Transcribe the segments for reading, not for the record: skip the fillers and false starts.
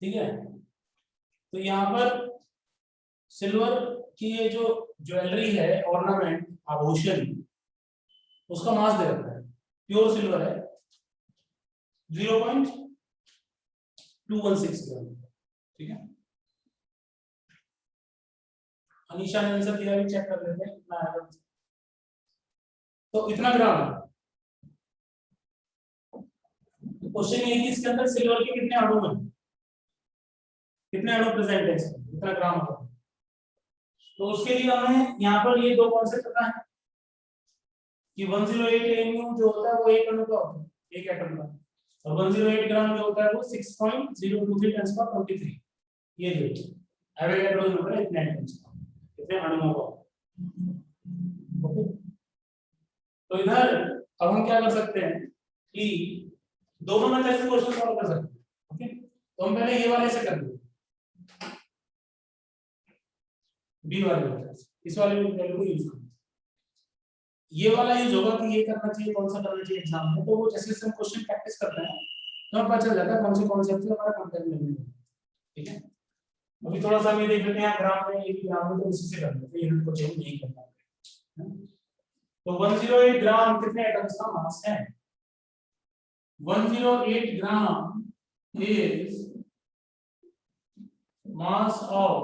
ठीक है। तो यहाँ पर सिल्वर की ये जो ज्वेलरी है, ऑर्नामेंट, आभूषण, उसका मास दे रखा है, प्योर सिल्वर है 0.216 ग्राम। ठीक है, अनीशा ने आंसर दिया, भी चेक कर लेते हैं कितना आएगा। तो इतना ग्राम है। क्वेश्चन ये कि इसके अंदर सिल्वर के कितने अणु हैं, कितने अणु प्रेजेंट है, इतना ग्राम होगा। तो उसके लिए हमें यहाँ पर ये दो कॉन्सेप्ट पता है कि 108 AMU जो होता है वो एक अणु का होता है, एक एटम का, और 108 ग्राम जो होता है वो 6.023 × 10⁻23। ये जो एवोगैड्रो नंबर है इतने एटम्स का, इतने अणुओं का। ओके, तो इधर अब हम क्या कर सकते हैं कि दोनों में ऐसे क्वेश्चन सॉल्व कर सकते हैं। ओके, तो हम पहले ये वाले से कर लेंगे, बी वाले इस वाले वैल्यू को यूज करेंगे। ये वाला यूज होगा कि ये करना चाहिए, कौन सा करना चाहिए एग्जाम में। तो वो जैसे हम क्वेश्चन प्रैक्टिस करते हैं तो हमें पता चल जाता है कौन से कॉन्सेप्ट से हमारा कंपेयर करना है। ठीक है, अभी थोड़ा सा हम ये देख लेते हैं ग्राम में, ये ग्राम में, तो उसी से कर लेते हैं, यूनिट को चेंज नहीं करना है। तो 108 ग्राम कितने एटम्स का मास है? 108 ग्राम is mass of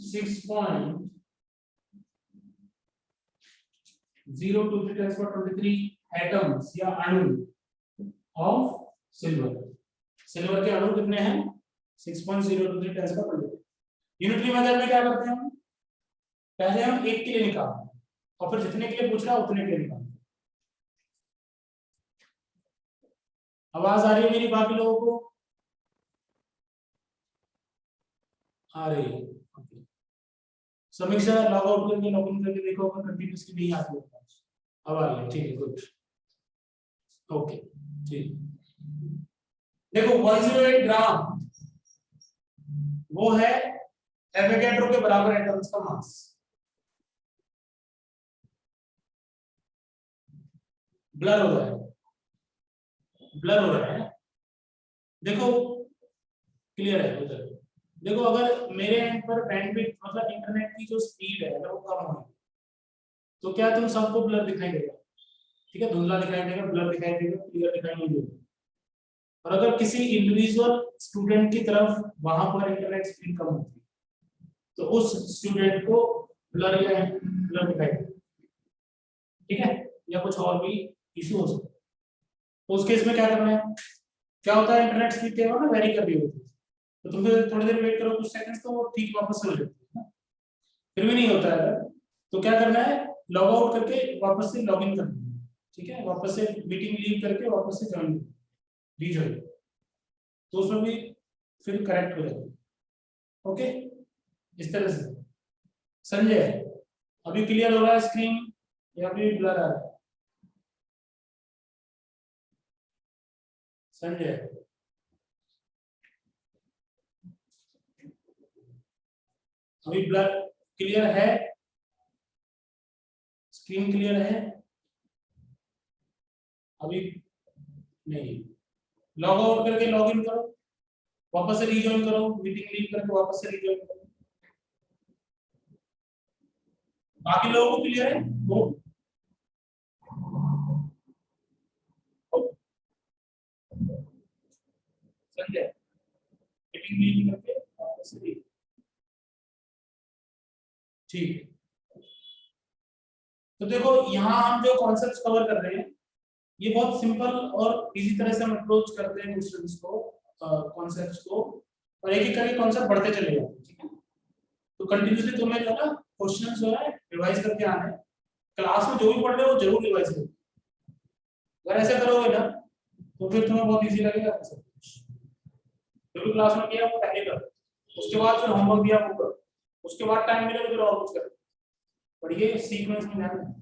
6.023 × 10⁻23 एटम्स या अणु ऑफ सिल्वर। सिल्वर के अणु कितने हैं? 6.023 × 10⁻23। यूनिटरी मेथड में क्या करते हैं हम? पहले हम एक के लिए निकालते हैं और फिर जितने के लिए पूछ रहा है उतने के लिए निकालते हैं। आवाज आ रही है मेरी बाकी लोगों को? आ रही है। समीक्षा लॉग आउट करके लॉग इन करके देखो, अगर कंटिन्यूअसली नहीं आती है अब आ रही है। ठीक है, गुड, ओके, ठीक। देखो 108 ग्राम वो है एवोगैड्रो के बराबर एटम्स का मास। ब्लर हो रहा है, ब्लर हो रहा है। देखो क्लियर है उधर। देखो अगर मेरे एंड पर बैंडविड्थ मतलब इंटरनेट की जो स्पीड है अगर वो कम हो तो क्या तुम सबको ब्लर दिखाई देगा? ठीक है, धुंधला दिखाई देगा, ब्लर दिखाई देगा, क्लियर दिखाई नहीं देगा। और अगर किसी इंडिविजुअल स्टूडेंट की तरफ वहां पर इंटरनेट स्पीड कम होती है तो उस स्टूडेंट को ब्लर या ब्लर दिखाई देगा। ठीक है, या कुछ और भी इशू हो सकता है। तो उस केस में क्या करना है? क्या होता है, इंटरनेट स्पीड क्या होगा ना, वेरी कर रही होती है, तो तुम फिर थोड़ी देर वेट करो, कुछ सेकंड्स, तो वो ठीक वापस हो जाती है। फिर भी नहीं होता है तो क्या करना है, लॉग आउट करके वापस से लॉग इन करना है। ठीक है, वापस से मीटिंग लीव करके वापस से ज्वाइन रीजॉइन, तो उसमें भी फिर करेक्ट हो जाएगा। ओके, इस तरह से। संजय अभी क्लियर हो रहा है स्क्रीन या अभी ब्लर आ रहा है? संजय अभी ब्लर क्लियर है? स्क्रीन क्लियर है अभी? नहीं, लॉग आउट करके लॉग इन करो, वापस से रीजॉइन करो, मीटिंग लीव करके वापस से रीजॉइन करो। बाकी लोगों को क्लियर है? वो संजय मीटिंग लीव करके वापस से ठीक। तो देखो यहाँ हम जो कॉन्सेप्ट्स कवर कर रहे हैं ये बहुत सिंपल और इजी तरह से हम अप्रोच करते हैं क्वेश्चंस को, कॉन्सेप्ट्स को, और एक एक करके कॉन्सेप्ट बढ़ते चले जाते हैं। ठीक है, तो कंटिन्यूअसली तुम्हें जो है ना क्वेश्चंस जो है रिवाइज करके आना है। क्लास में जो भी पढ़ रहे हो वो जरूर रिवाइज करो। अगर ऐसे करोगे ना तो फिर तुम्हें बहुत इजी लगेगा सब कुछ। जो भी क्लास में किया वो पहले करो, उसके बाद फिर होमवर्क दिया वो करो, उसके बाद टाइम मिले तो फिर और कुछ करो। पर ये सीक्वेंस में ध्यान रखना,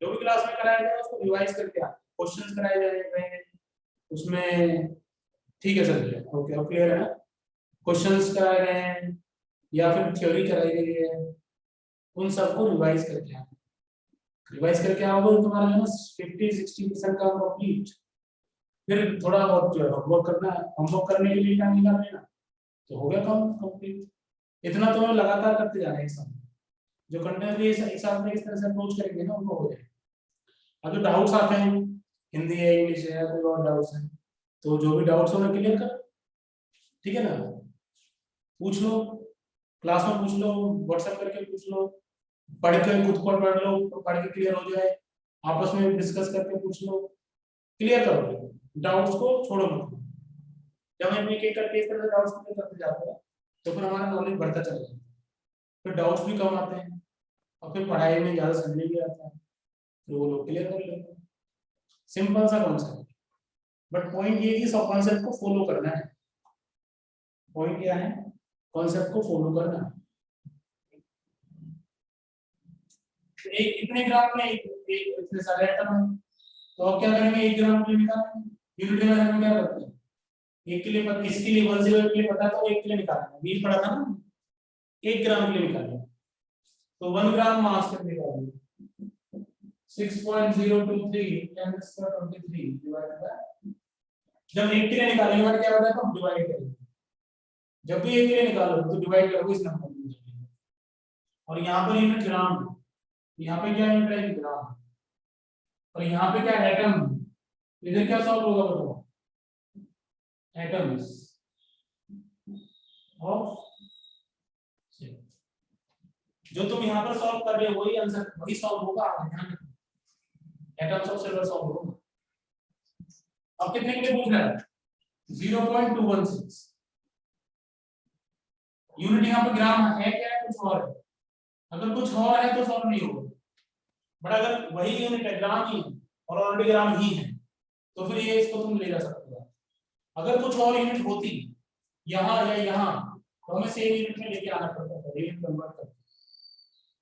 जो भी क्लास में कराया जाए उसको रिवाइज करके आना, क्वेश्चंस कराए जाएंगे उसमें। ठीक है सर, ओके, और क्लियर है ना? क्वेश्चंस कराए गए हैं या फिर थ्योरी कराई गई है, उन सबको रिवाइज करके आना। रिवाइज करके आओगे तो तुम्हारा जो है ना 50-60% काम कंप्लीट। फिर थोड़ा बहुत जो है होमवर्क करना है, होमवर्क करने के लिए टाइम निकाल लेना, तो हो गया काम कंप्लीट। इतना तो हमें लगातार करते जाना है एग्जाम, जो कंटिन्यूसली एग्जाम में इस तरह से अप्रोच करेंगे ना उनको हो जाएगा। अब जो डाउट्स आते हैं हिंदी है इंग्लिश है कोई और डाउट्स है, तो जो भी डाउट्स होना क्लियर कर, ठीक है ना, पूछ लो, क्लास में पूछ लो, व्हाट्सएप करके पूछ लो, पढ़ के खुद को पढ़ लो, पढ़ के क्लियर हो जाए, आपस में डिस्कस करके पूछ लो, क्लियर करो डाउट्स को, छोड़ो मत। जब हम एक एक करके इस तरह से डाउट्स क्लियर करते जाते हैं तो फिर हमारा नॉलेज बढ़ता चला जाता है, फिर डाउट्स भी कम आते हैं और फिर पढ़ाई में ज्यादा समझ भी आता है, फिर वो लोग क्लियर कर लेते हैं। सिंपल सा कॉन्सेप्ट, बट पॉइंट ये कि सब कॉन्सेप्ट को फॉलो करना है। पॉइंट क्या है, कॉन्सेप्ट को फॉलो करना है। एक इतने ग्राम में एक इतने सारे एटम है, तो अब क्या करेंगे, 1 ग्राम के लिए निकालेंगे। यूनिट में हम क्या करते हैं, एक के लिए इसके लिए 1 के लिए पता तो एक के लिए निकालेंगे, 20 पड़ा था ना, 1 ग्राम के लिए निकालेंगे, तो 1 ग्राम मास कर निकालेंगे 6.023 10⁻23 डिवाइडेड बाय, जब एक के लिए निकालेंगे मतलब क्या होता है, तो हम डिवाइड करेंगे, जब भी एक के लिए निकालो तो डिवाइड करो इस नंबर में, और यहाँ पर यूनिट ग्राम है, यहाँ पे क्या यूनिट है, ग्राम, और यहाँ पे क्या एटम, इधर क्या सॉल्व होगा बताओ, एटम्स ऑफ, जो तुम यहाँ पर सॉल्व कर रहे हो वही आंसर वही सॉल्व होगा, आप ध्यान रखना, एटम्स ऑफ सिल्वर सॉल्व होगा। अब कितने के लिए पूछ रहा है, 0.216, यूनिट यहाँ पे ग्राम है क्या, कुछ और है, अगर कुछ और है तो सॉल्व नहीं होगा, बट अगर वही यूनिट है ग्राम ही और ऑलरेडी ग्राम ही है तो फिर ये इसको तुम ले जा सकते हो। अगर कुछ और यूनिट होती यहाँ या यहाँ तो हमें सेम यूनिट में लेके आना पड़ता है, यूनिट कन्वर्ट करके,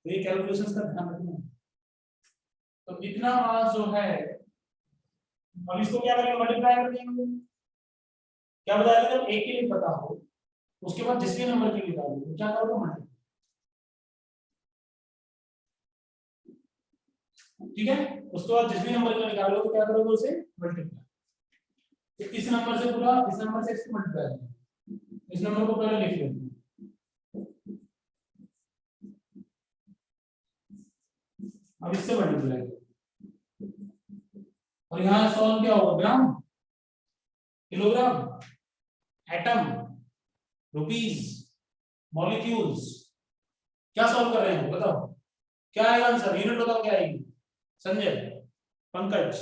तो ये कैलकुलेशंस का ध्यान रखना। तो इतना मास जो है, अब इसको क्या करेंगे, मल्टीप्लाई कर देंगे, क्या बताया जब एक के लिए पता हो उसके बाद जिस भी नंबर के लिए निकालोगे तो क्या करोगे, मल्टीप्लाई, ठीक है, उसके बाद जिस भी नंबर का निकालोगे तो क्या करोगे, उसे मल्टीप्लाई, तो इस नंबर से पूरा, इस नंबर से इसको मल्टीप्लाई करेंगे, इस नंबर को पहले लिख लेंगे, अब इससे मल्टीप्लाई, और यहाँ सॉल्व क्या होगा, ग्राम, किलोग्राम, एटम, रुपीज, मॉलिक्यूल्स, क्या सॉल्व कर रहे हैं बताओ, क्या आएगा आंसर, यूनिट बताओ क्या आएगी, संजय, पंकज,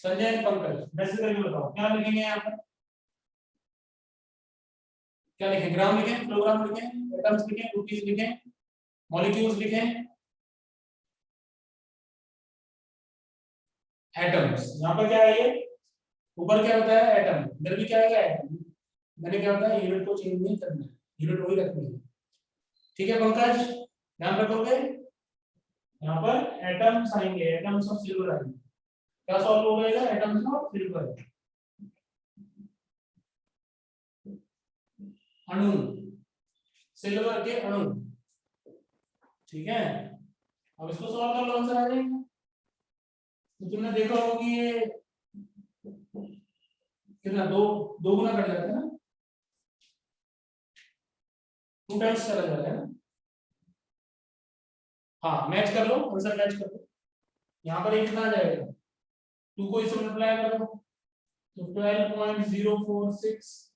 संजय पंकज मैसेज करके बताओ क्या लिखेंगे यहाँ पर, क्या लिखें, ग्राम लिखें, किलोग्राम लिखें, एटम्स लिखें, रुपीज लिखें, मॉलिक्यूल्स लिखें, एटम्स, यहाँ पर क्या है ये, ऊपर क्या होता है एटम, इधर भी क्या आएगा एटम, मैंने क्या होता है यूनिट को चेंज नहीं करना है, यूनिट वही रखनी है, ठीक है पंकज, ध्यान रखोगे, यहाँ पर एटम्स आएंगे, एटम्स ऑफ सिल्वर आएंगे, क्या सॉल्व हो गएगा, एटम्स ऑफ सिल्वर, अणु, सिल्वर के अणु, ठीक है, अब इसको सॉल्व कर लो आंसर आ जाएगा। तो तुमने देखा होगा कि ये कितना दो गुना कर जाता है ना, 2 टाइम्स चला जाता है ना, हाँ मैच कर लो, आंसर मैच कर लो, यहाँ पर एक कितना आ जाएगा, 2 को इससे मल्टीप्लाई कर दो तो 12.046,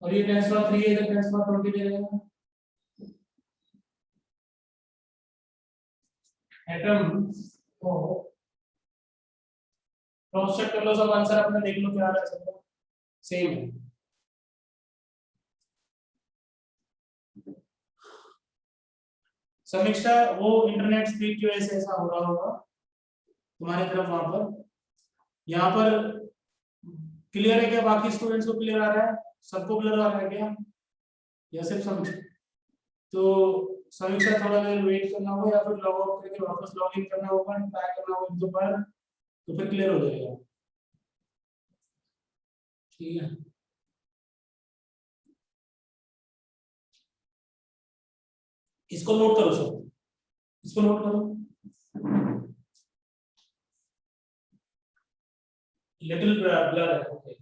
और ये 10⁻³ है, इधर 10⁻20 दे देगा, एटम को क्रॉस चेक कर लो, सब आंसर अपने देख लो क्या आ रहा है, सेम है। समीक्षा, वो इंटरनेट स्पीड की वजह से ऐसा हो रहा होगा तुम्हारी तरफ, वहां पर, यहाँ पर क्लियर है क्या, बाकी स्टूडेंट्स को क्लियर आ रहा है, सबको क्लियर आ रहा है क्या, या सिर्फ समीक्षा, तो समीक्षा थोड़ा देर वेट करना होगा या फिर लॉग आउट करके वापस लॉग इन करना होगा, ट्राई करना होगा 1-2 बार, तो फिर क्लियर हो जाएगा, ठीक है। इसको नोट करो सब, इसको नोट करो। लिटिल ब्लर है, ओके।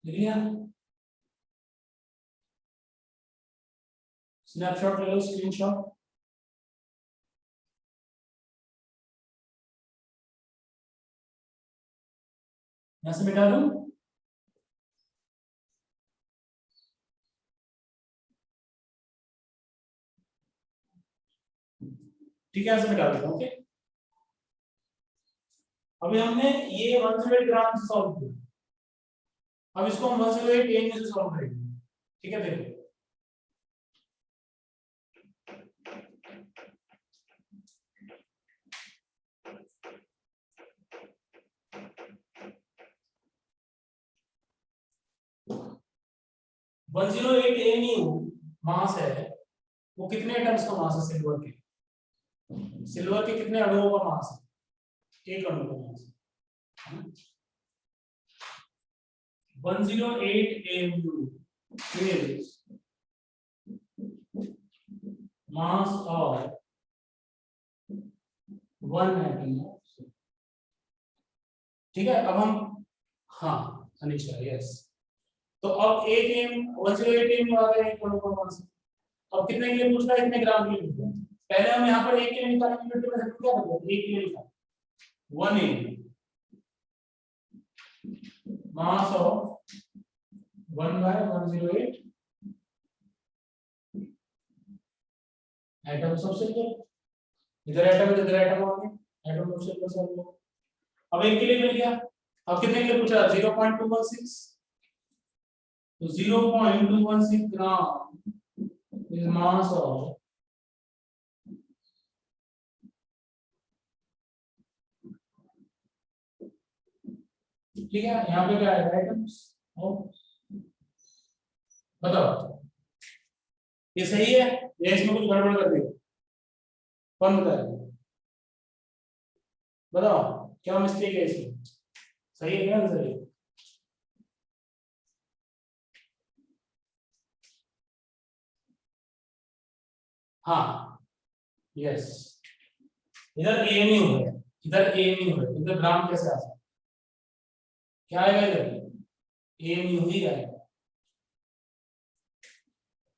लिया स्नैपशॉट ले लो, स्क्रीनशॉट। यहां से मिटा दूं, ठीक है, यहां से मिटा देता हूं, ओके। अभी हमने ये 108 ग्राम से सॉल्व किया, अब इसको हम 108 एम से सॉल्व करेंगे, ठीक है। देखो 108 एमयू मास है, वो कितने एटम्स का मास है सिल्वर के? सिल्वर के कितने अणुओं का मास है? एक अणु का मास। 108 AMU is mass of one atom of silver। ठीक है, अब हम, हाँ अनिशा, यस। तो अब 108 एम आ गया एक अणु का मास। अब कितने के लिए पूछ रहा है, कितने ग्राम के लिए पूछ रहा है? पहले हम यहाँ पर 1 के लिए निकालने की यूनिट में क्या करते हैं? 1 के लिए निकाल 1 M mass of 1 by 108 atoms of silver। इधर एटम है, इधर एटम आ गए, एटम ऑफ सिल्वर से हम लोग। अब 1 के लिए मिल गया। अब कितने के लिए पूछा? 0.216। तो 0.216 ग्राम is mass of ठीक है। यहाँ पे क्या है? आइटम्स। बताओ ये सही है या इसमें कुछ गड़बड़ कर दी? कौन बताएगा? बताओ क्या मिस्टेक है इसमें? सही है क्या आंसर है? हाँ यस, इधर एएमयू है, इधर एएमयू है, इधर ग्राम कैसे आ सकता? क्या आएगा इधर? एएमयू ही आएगा।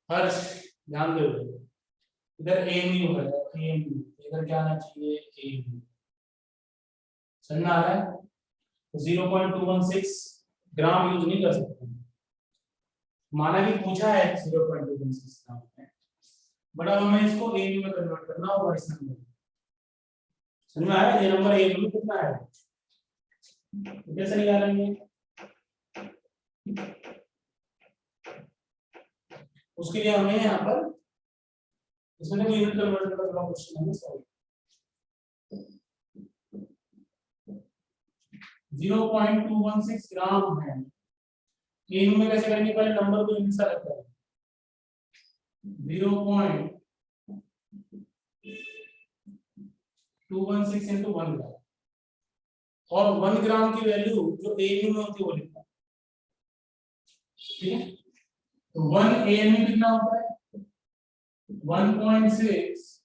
हर्ष ध्यान दो, इधर एएमयू है, एएमयू, इधर क्या आना चाहिए? एएमयू। समझ में आ रहा है? तो 0.216 ग्राम यूज नहीं कर सकते, माना भी पूछा है 0.216 ग्राम में, बट अब हमें इसको एएमयू में कन्वर्ट करना होगा इस नंबर। समझ में आया? ये नंबर एएमयू में कितना है, कैसे निकालेंगे? उसके लिए हमें यहाँ पर इसमें कोई यूनिट कन्वर्ट करने का क्वेश्चन है, सॉरी। 0.216 ग्राम है, एएमयू में कैसे करेंगे? पहले नंबर को यूनिट सा रखते हैं, 0.216 into 1 ग्राम, और 1 ग्राम की वैल्यू जो एएमयू में होती है वो लिखना, ठीक है। तो 1 एएमयू कितना होता है? 1.6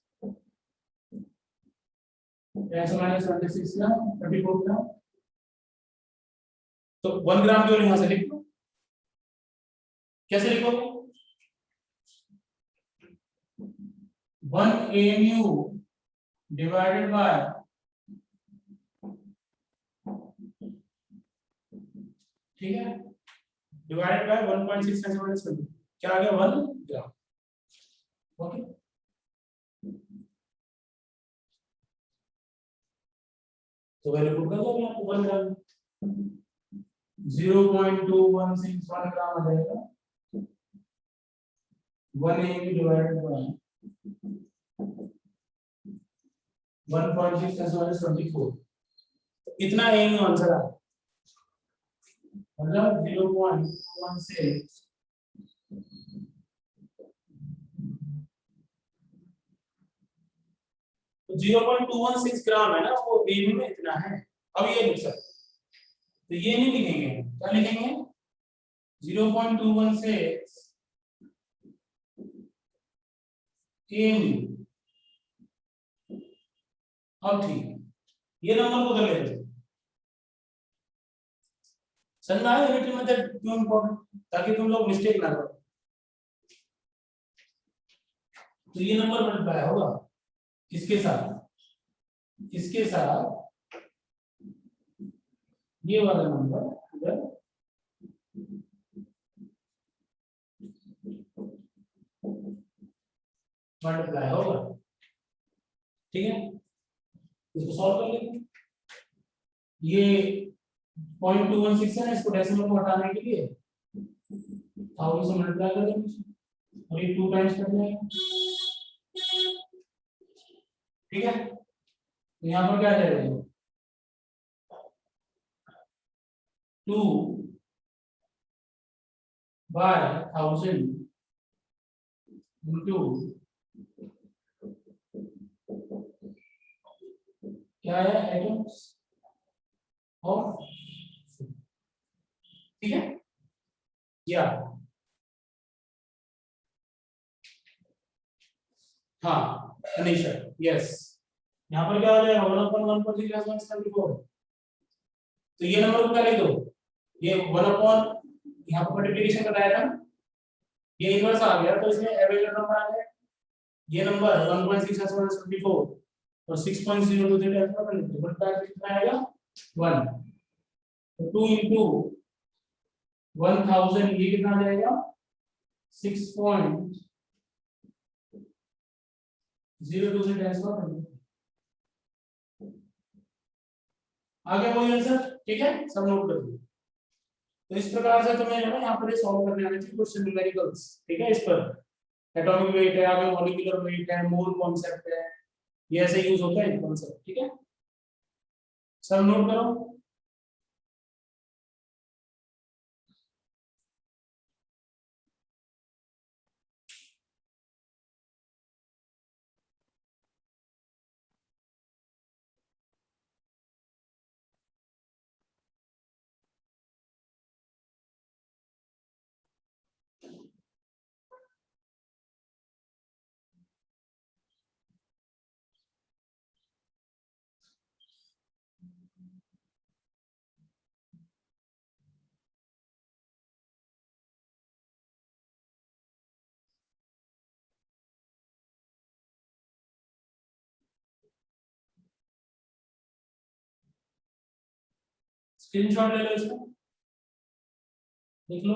10 माइनस 26 ग्राम, 34 ग्राम। तो 1 ग्राम की वैल्यू यहां से लिख लो। कैसे लिखोगे? 1 AMU डिवाइडेड बाय ठीक है, डिवाइडेड बाय 1.6 क्या आ गया? 1 ग्राम, ओके। तो वैल्यू पुट कर दो अभी आपको 1 ग्राम 0.2161 ग्राम आ जाएगा 1 एम डिवाइडेड बाय 1.6 + 24 इतना एम आंसर आ मतलब 0.1 से तो 0.216 ग्राम है ना वो एम में इतना है। अब ये लिख सकते तो ये नहीं लिखेंगे क्या लिखेंगे 0.216 एम। अब ठीक ये नंबर को कर लेते समझ में आया यूनिटरी मेथड क्यों इंपॉर्टेंट ताकि तुम लोग मिस्टेक ना करो। तो ये नंबर मल्टीप्लाई होगा इसके साथ ये वाला नंबर इधर मल्टीप्लाई होगा ठीक है। इसको सॉल्व कर लेंगे ये 0.216 है इसको डेसिमल को हटाने के लिए 1000 से मल्टीप्लाई कर देंगे और ये 2 टाइम्स कर जाएगा ठीक है। तो यहाँ पर क्या आ जाएगा 2 by 1000 into क्या है एटम्स और ठीक है या हाँ अनीशा यस यहाँ पर क्या हो जाएगा 1/1/3 तो ये नंबर को क्या लिख दो ये 1 यहाँ पर मल्टीप्लिकेशन कराया था ये इनवर्स आ गया तो इसमें एवरेज नंबर आ गया ये नंबर 1.6 और 6.023 ऐसा कर लेते हैं बट का कितना आएगा 1 तो 2 into 1000 ये कितना आ जाएगा 6.023 ऐसा कर लेते आगे वही आंसर ठीक है सब नोट कर लो। तो इस प्रकार से तुम्हें ना यहाँ पर ये सॉल्व करने आने चाहिए क्वेश्चन न्यूमेरिकल्स ठीक है। इस पर एटॉमिक वेट है आगे मॉलिक्यूलर वेट है मोल कॉन्सेप्ट है ये ऐसे यूज होता है कॉन्सेप्ट ठीक है सब नोट करो। स्क्रीनशॉट ले लो इसका देख लो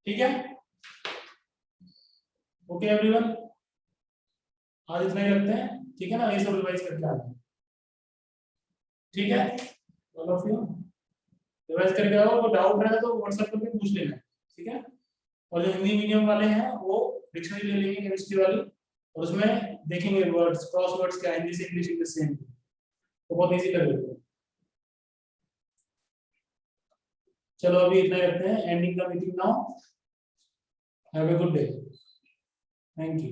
ठीक है। ओके एवरीवन आज इतना ही रखते हैं ठीक है ना ये सब रिवाइज करके आ जाओ ठीक है ऑल ऑफ यू रिवाइज करके आओ वो डाउट रहे तो व्हाट्सएप करके पूछ लेना ठीक है। और जो हिंदी मीडियम वाले हैं वो डिक्शनरी ले लेंगे केमिस्ट्री वाली और उसमें देखेंगे वर्ड्स क्रॉस वर्ड्स क्या हिंदी से इंग्लिश सेम तो बहुत इजी लगेगा। चलो अभी इतना ही रखते हैं ending the meeting now have a good day thank you.